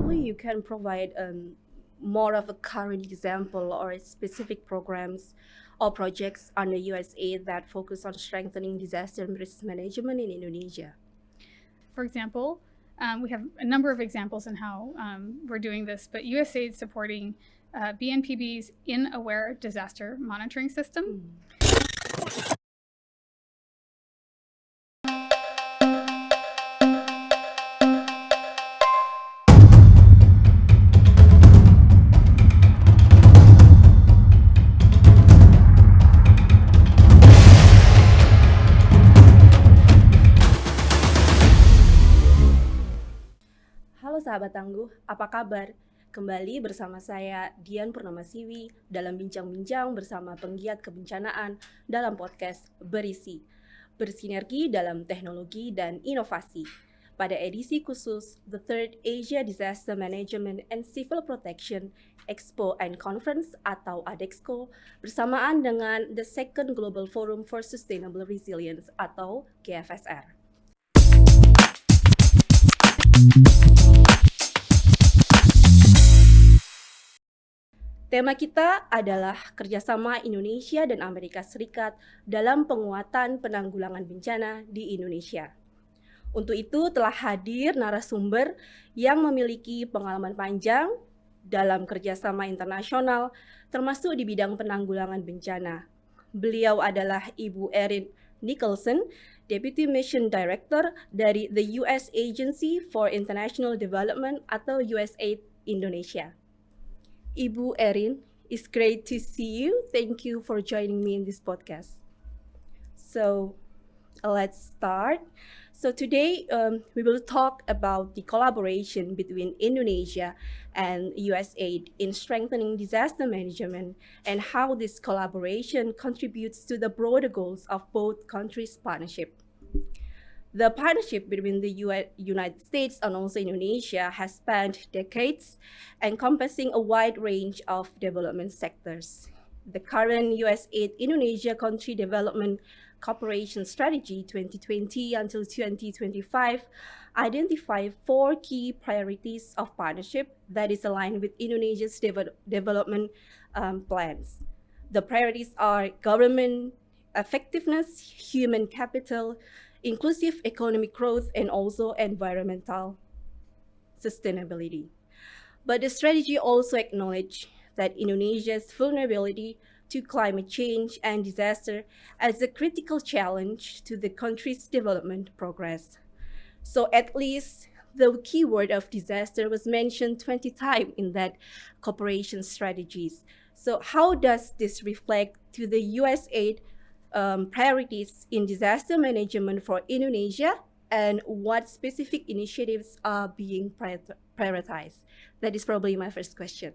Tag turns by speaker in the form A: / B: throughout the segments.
A: probably you can provide more of a current example or specific programs or projects under USAID that focus on strengthening disaster risk management in Indonesia.
B: For example, we have a number of examples in how we're doing this, but USAID is supporting BNPB's In-Aware Disaster Monitoring System.
A: Halo sahabat Tangguh, apa kabar? Kembali bersama saya Dian Purnamasiwi dalam bincang-bincang bersama penggiat kebencanaan dalam podcast Berisi, bersinergi dalam teknologi dan inovasi. Pada edisi khusus The Third Asia Disaster Management and Civil Protection Expo and Conference atau ADEXCO bersamaan dengan The Second Global Forum for Sustainable Resilience atau GFSR. Tema kita adalah kerjasama Indonesia dan Amerika Serikat dalam penguatan penanggulangan bencana di Indonesia. Untuk itu telah hadir narasumber yang memiliki pengalaman panjang dalam kerjasama internasional termasuk di bidang penanggulangan bencana. Beliau adalah Ibu Erin Nickelsen, Deputy Mission Director dari the US Agency for International Development atau USAID Indonesia. Ibu Erin, it's great to see you. Thank you for joining me in this podcast. So let's start. So today we will talk about the collaboration between Indonesia and USAID in strengthening disaster management and how this collaboration contributes to the broader goals of both countries' partnership. The partnership between the United States and also Indonesia has spanned decades, encompassing a wide range of development sectors. The current USAID Indonesia Country Development Cooperation Strategy 2020 until 2025 identify 4 key priorities of partnership that is aligned with Indonesia's development plans. The priorities are government effectiveness, human capital, inclusive economic growth, and also environmental sustainability. But the strategy also acknowledges that Indonesia's vulnerability to climate change and disaster as a critical challenge to the country's development progress. So at least the keyword of disaster was mentioned 20 times in that cooperation strategies. So how does this reflect to the USAID priorities in disaster management for Indonesia, and what specific initiatives are being prioritized? That is probably my first question.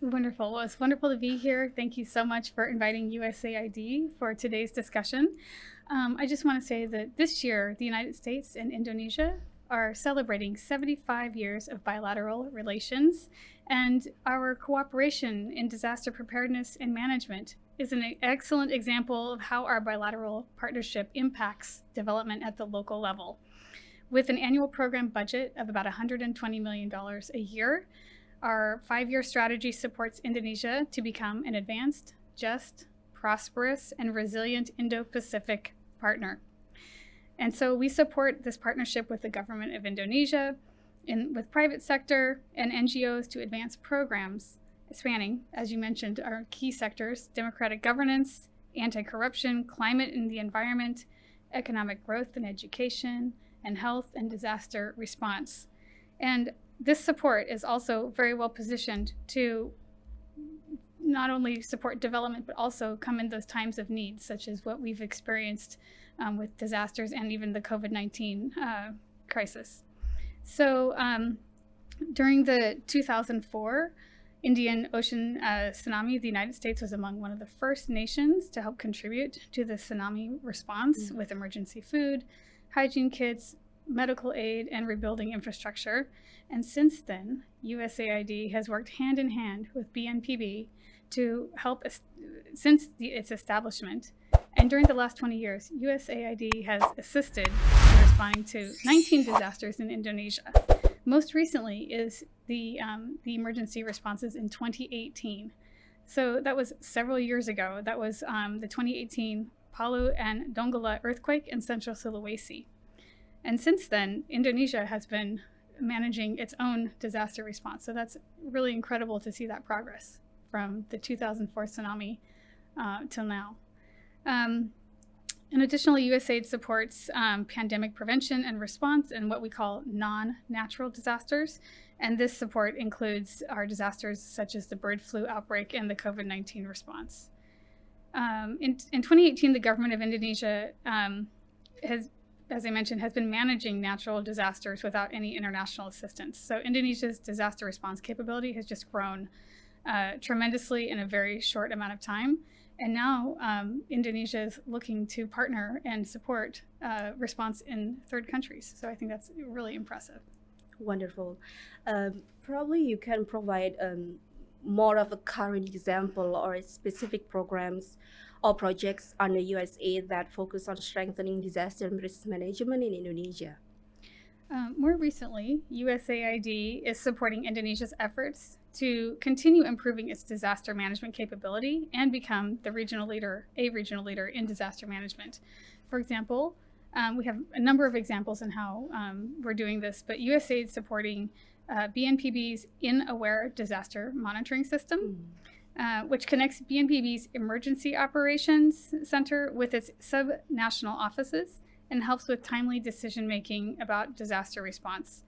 B: Wonderful. Well, it's wonderful to be here. Thank you so much for inviting USAID for today's discussion. I just want to say that this year, the United States and Indonesia are celebrating 75 years of bilateral relations, and our cooperation in disaster preparedness and management is an excellent example of how our bilateral partnership impacts development at the local level. With an annual program budget of about $120 million a year, our 5-year strategy supports Indonesia to become an advanced, just, prosperous, and resilient Indo-Pacific partner. And so we support this partnership with the government of Indonesia, with private sector and NGOs to advance programs spanning, as you mentioned, our key sectors: democratic governance, anti-corruption, climate and the environment, economic growth and education, and health and disaster response. And this support is also very well positioned to not only support development, but also come in those times of need, such as what we've experienced with disasters and even the COVID-19 crisis. So during the 2004 Indian Ocean tsunami, the United States was among one of the first nations to help contribute to the tsunami response with emergency food, hygiene kits, medical aid, and rebuilding infrastructure. And since then, USAID has worked hand in hand with BNPB to help since its establishment. And during the last 20 years, USAID has assisted in responding to 19 disasters in Indonesia. Most recently is the emergency responses in 2018. So that was several years ago. That was the 2018 Palu and Donggala earthquake in central Sulawesi. And since then, Indonesia has been managing its own disaster response. So that's really incredible to see that progress from the 2004 tsunami till now. And additionally, USAID supports pandemic prevention and response and what we call non-natural disasters. And this support includes our disasters such as the bird flu outbreak and the COVID-19 response. In 2018, the government of Indonesia has, as I mentioned, has been managing natural disasters without any international assistance. So Indonesia's disaster response capability has just grown tremendously in a very short amount of time. And now Indonesia is looking to partner and support response in third countries. So I think that's really impressive.
A: Wonderful. Probably you can provide more of a current example or specific programs or projects under USAID that focus on strengthening disaster risk management in Indonesia.
B: More recently, USAID is supporting Indonesia's efforts to continue improving its disaster management capability and become a regional leader in disaster management. For example, we have a number of examples in how we're doing this, but USAID is supporting BNPB's In-Aware Disaster Monitoring System, which connects BNPB's Emergency Operations Center with its sub-national offices and helps with timely decision-making about disaster response.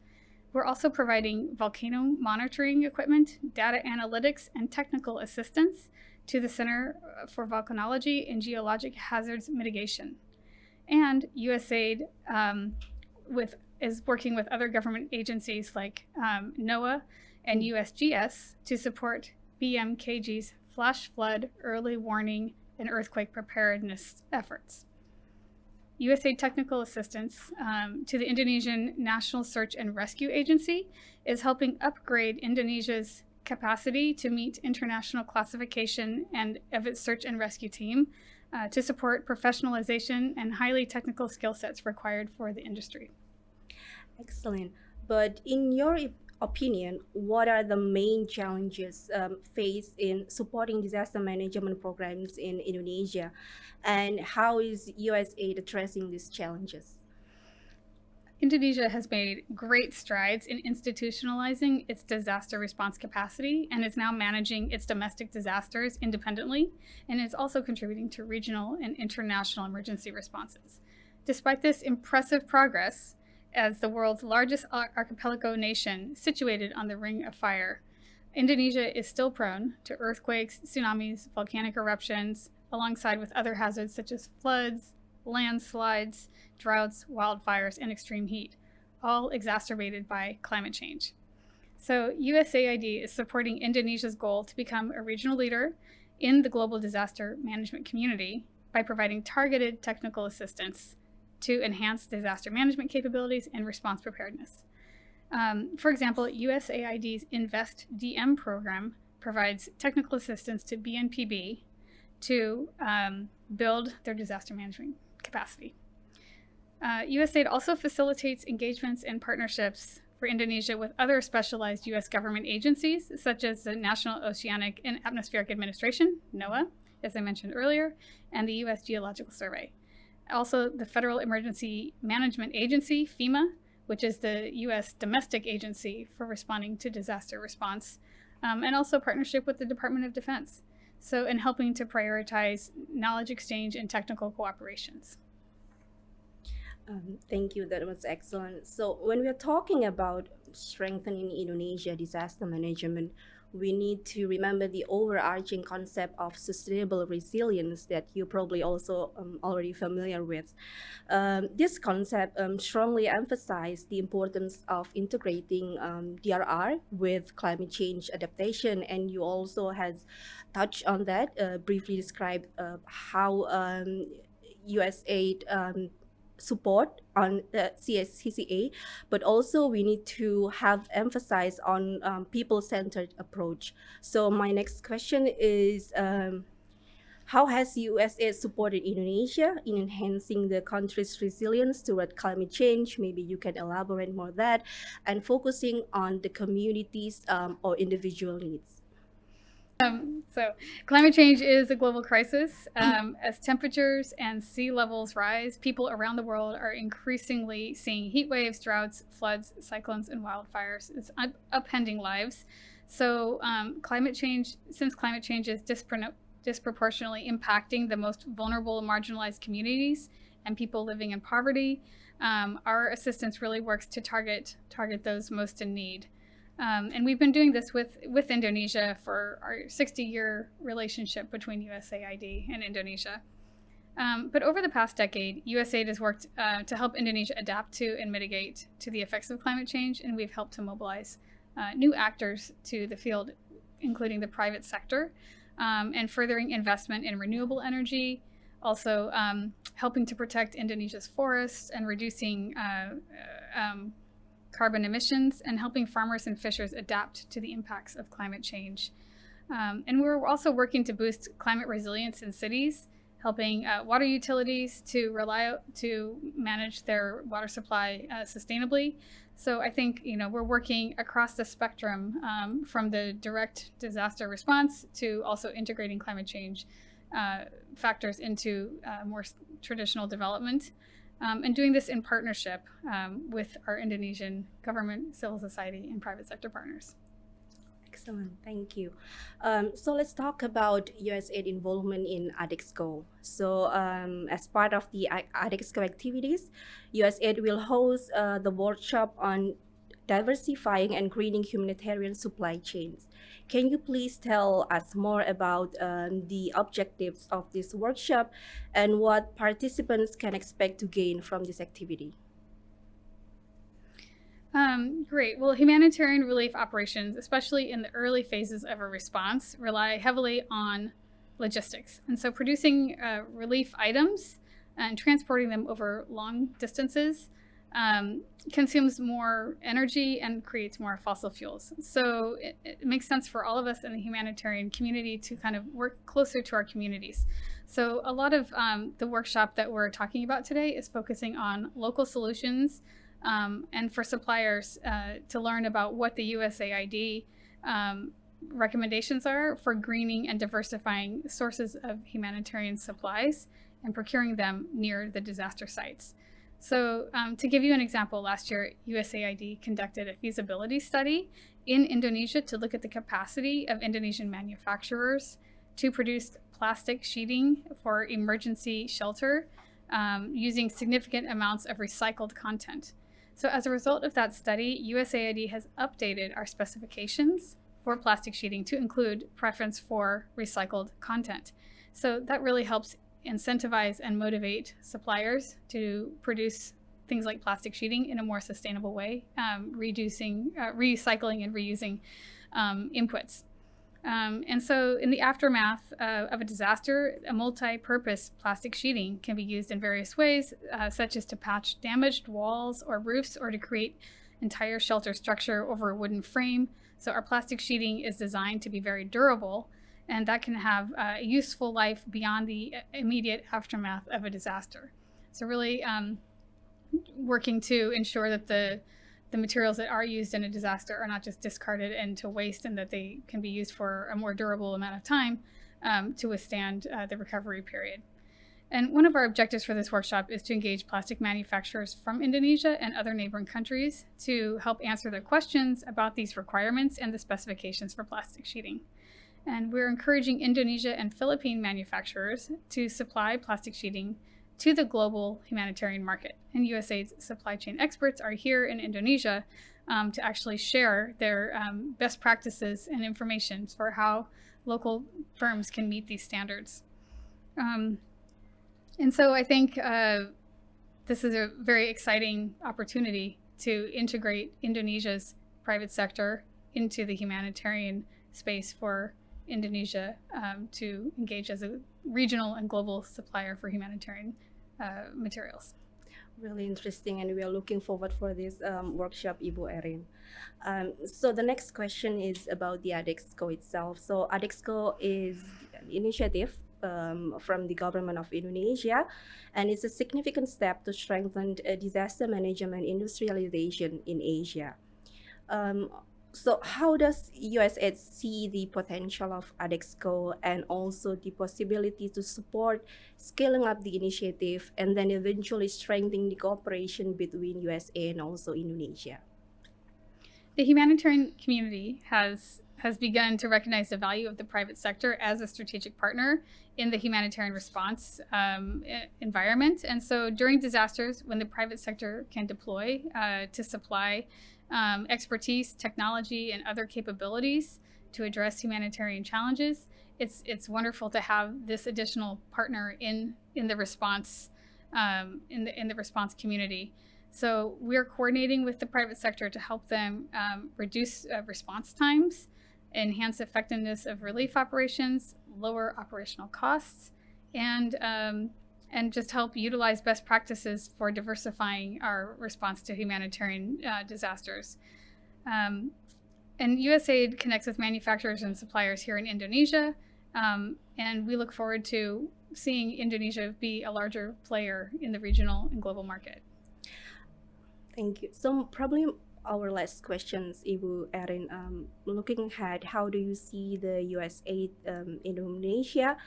B: We're also providing volcano monitoring equipment, data analytics, and technical assistance to the Center for Volcanology and Geologic Hazards Mitigation. And USAID is working with other government agencies like NOAA and USGS to support BMKG's flash flood, early warning, and earthquake preparedness efforts. USAID technical assistance to the Indonesian National Search and Rescue Agency is helping upgrade Indonesia's capacity to meet international classification and of its search and rescue team to support professionalization and highly technical skill sets required for the industry.
A: Excellent. But in your opinion, what are the main challenges faced in supporting disaster management programs in Indonesia, and how is USAID addressing these challenges?
B: Indonesia has made great strides in institutionalizing its disaster response capacity and is now managing its domestic disasters independently, and is also contributing to regional and international emergency responses. Despite this impressive progress, as the world's largest archipelago nation situated on the Ring of Fire, Indonesia is still prone to earthquakes, tsunamis, volcanic eruptions, alongside with other hazards such as floods, landslides, droughts, wildfires, and extreme heat, all exacerbated by climate change. So USAID is supporting Indonesia's goal to become a regional leader in the global disaster management community by providing targeted technical assistance to enhance disaster management capabilities and response preparedness. For example, USAID's Invest DM program provides technical assistance to BNPB to build their disaster management capacity. USAID also facilitates engagements and partnerships for Indonesia with other specialized U.S. government agencies, such as the National Oceanic and Atmospheric Administration, NOAA, as I mentioned earlier, and the U.S. Geological Survey. Also, the Federal Emergency Management Agency, FEMA, which is the U.S. domestic agency for responding to disaster response, and also partnership with the Department of Defense, so in helping to prioritize knowledge exchange and technical cooperations.
A: Thank you, that was excellent. So when we're talking about strengthening Indonesia disaster management, we need to remember the overarching concept of sustainable resilience that you probably also already familiar with. This concept strongly emphasizes the importance of integrating DRR with climate change adaptation, and you also has touched on that, briefly described how USAID support on the CCA, but also we need to have emphasis on people-centered approach. So my next question is, How has USAID supported Indonesia in enhancing the country's resilience toward climate change? Maybe you can elaborate more on that, and focusing on the communities or individual needs.
B: So, climate change is a global crisis. As temperatures and sea levels rise, people around the world are increasingly seeing heat waves, droughts, floods, cyclones, and wildfires. It's upending lives. So, since climate change is disproportionately impacting the most vulnerable and marginalized communities and people living in poverty, our assistance really works to target those most in need. And we've been doing this with Indonesia for our 60-year relationship between USAID and Indonesia. But over the past decade, USAID has worked to help Indonesia adapt to and mitigate to the effects of climate change, and we've helped to mobilize new actors to the field, including the private sector, and furthering investment in renewable energy, also helping to protect Indonesia's forests and reducing carbon emissions, and helping farmers and fishers adapt to the impacts of climate change. And we're also working to boost climate resilience in cities, helping water utilities to manage their water supply sustainably. So I think we're working across the spectrum, from the direct disaster response to also integrating climate change factors into more traditional development. And doing this in partnership with our Indonesian government, civil society, and private sector partners.
A: Excellent, thank you. So let's talk about USAID involvement in ADEXCO. So as part of the ADEXCO activities, USAID will host the workshop on diversifying and greening humanitarian supply chains. Can you please tell us more about the objectives of this workshop and what participants can expect to gain from this activity?
B: Great. Well, humanitarian relief operations, especially in the early phases of a response, rely heavily on logistics. And so producing relief items and transporting them over long distances consumes more energy and creates more fossil fuels. So it makes sense for all of us in the humanitarian community to kind of work closer to our communities. So a lot of the workshop that we're talking about today is focusing on local solutions, and for suppliers to learn about what the USAID recommendations are for greening and diversifying sources of humanitarian supplies and procuring them near the disaster sites. So to give you an example, last year, USAID conducted a feasibility study in Indonesia to look at the capacity of Indonesian manufacturers to produce plastic sheeting for emergency shelter using significant amounts of recycled content. So as a result of that study, USAID has updated our specifications for plastic sheeting to include preference for recycled content. So that really helps incentivize and motivate suppliers to produce things like plastic sheeting in a more sustainable way, reducing, recycling and reusing inputs. And so in the aftermath of a disaster, a multi-purpose plastic sheeting can be used in various ways, such as to patch damaged walls or roofs, or to create entire shelter structure over a wooden frame. So our plastic sheeting is designed to be very durable, and that can have a useful life beyond the immediate aftermath of a disaster. So really working to ensure that the materials that are used in a disaster are not just discarded into waste, and that they can be used for a more durable amount of time to withstand the recovery period. And one of our objectives for this workshop is to engage plastic manufacturers from Indonesia and other neighboring countries to help answer their questions about these requirements and the specifications for plastic sheeting. And we're encouraging Indonesia and Philippine manufacturers to supply plastic sheeting to the global humanitarian market. And USAID's supply chain experts are here in Indonesia to actually share their best practices and information for how local firms can meet these standards. And so I think this is a very exciting opportunity to integrate Indonesia's private sector into the humanitarian space for Indonesia to engage as a regional and global supplier for humanitarian materials.
A: Really interesting, and we are looking forward for this workshop, Ibu Erin. So the next question is about the ADEXCO itself. So ADEXCO is an initiative from the government of Indonesia, and it's a significant step to strengthen disaster management industrialization in Asia. Um, so how does USAID see the potential of ADEXCO and also the possibility to support scaling up the initiative and then eventually strengthening the cooperation between USA and also Indonesia?
B: The humanitarian community has begun to recognize the value of the private sector as a strategic partner in the humanitarian response environment. And so during disasters, when the private sector can deploy to supply expertise, technology, and other capabilities to address humanitarian challenges, it's wonderful to have this additional partner in the response in the response community. So we're coordinating with the private sector to help them reduce response times, enhance effectiveness of relief operations, lower operational costs, and just help utilize best practices for diversifying our response to humanitarian disasters. And USAID connects with manufacturers and suppliers here in Indonesia, and we look forward to seeing Indonesia be a larger player in the regional and global market.
A: Thank you. So probably our last questions, Ibu Erin, looking ahead, how do you see the USAID Indonesia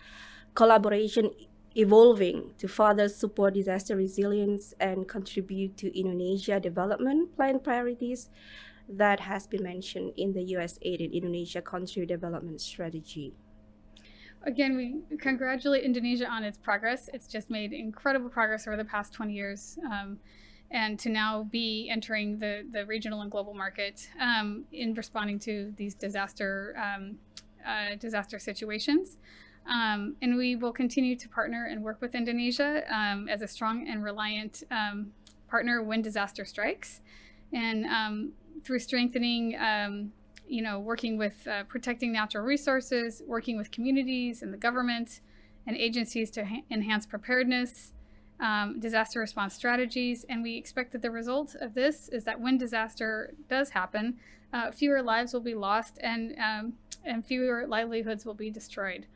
A: collaboration evolving to further support disaster resilience and contribute to Indonesia development plan priorities that has been mentioned in the USAID and Indonesia country development strategy?
B: Again, we congratulate Indonesia on its progress. It's just made incredible progress over the past 20 years. And to now be entering the regional and global market in responding to these disaster situations. And we will continue to partner and work with Indonesia as a strong and reliant partner when disaster strikes. And through strengthening, working with protecting natural resources, working with communities and the government and agencies to enhance preparedness, disaster response strategies, and we expect that the result of this is that when disaster does happen, fewer lives will be lost and fewer livelihoods will be destroyed.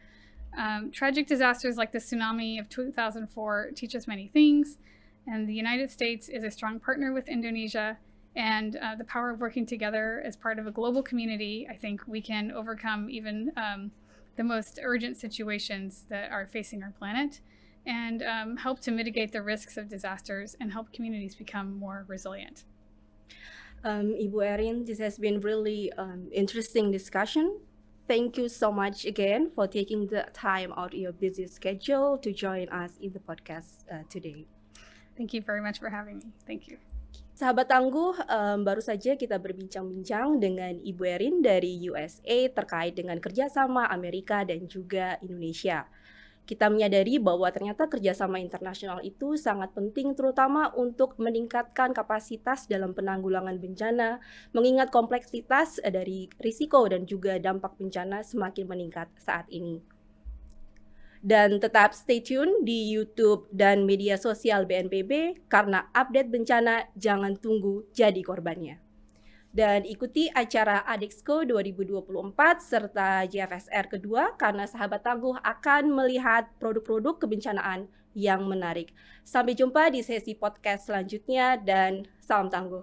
B: Tragic disasters like the tsunami of 2004 teach us many things, and the United States is a strong partner with Indonesia, and the power of working together as part of a global community, I think we can overcome even the most urgent situations that are facing our planet, and help to mitigate the risks of disasters and help communities become more resilient.
A: Ibu Erin, this has been really interesting discussion. Thank you so much again for taking the time out of your busy schedule to join us in the podcast today.
B: Thank you very much for having me. Thank you.
A: Sahabat Tangguh, baru saja kita berbincang-bincang dengan Ibu Erin dari USA terkait dengan kerjasama Amerika dan juga Indonesia. Kita menyadari bahwa ternyata kerjasama internasional itu sangat penting terutama untuk meningkatkan kapasitas dalam penanggulangan bencana, mengingat kompleksitas dari risiko dan juga dampak bencana semakin meningkat saat ini. Dan tetap stay tune di YouTube dan media sosial BNPB karena update bencana jangan tunggu jadi korbannya. Dan ikuti acara ADEXCO 2024 serta JFSR kedua karena sahabat Tangguh akan melihat produk-produk kebencanaan yang menarik. Sampai jumpa di sesi podcast selanjutnya dan salam Tangguh.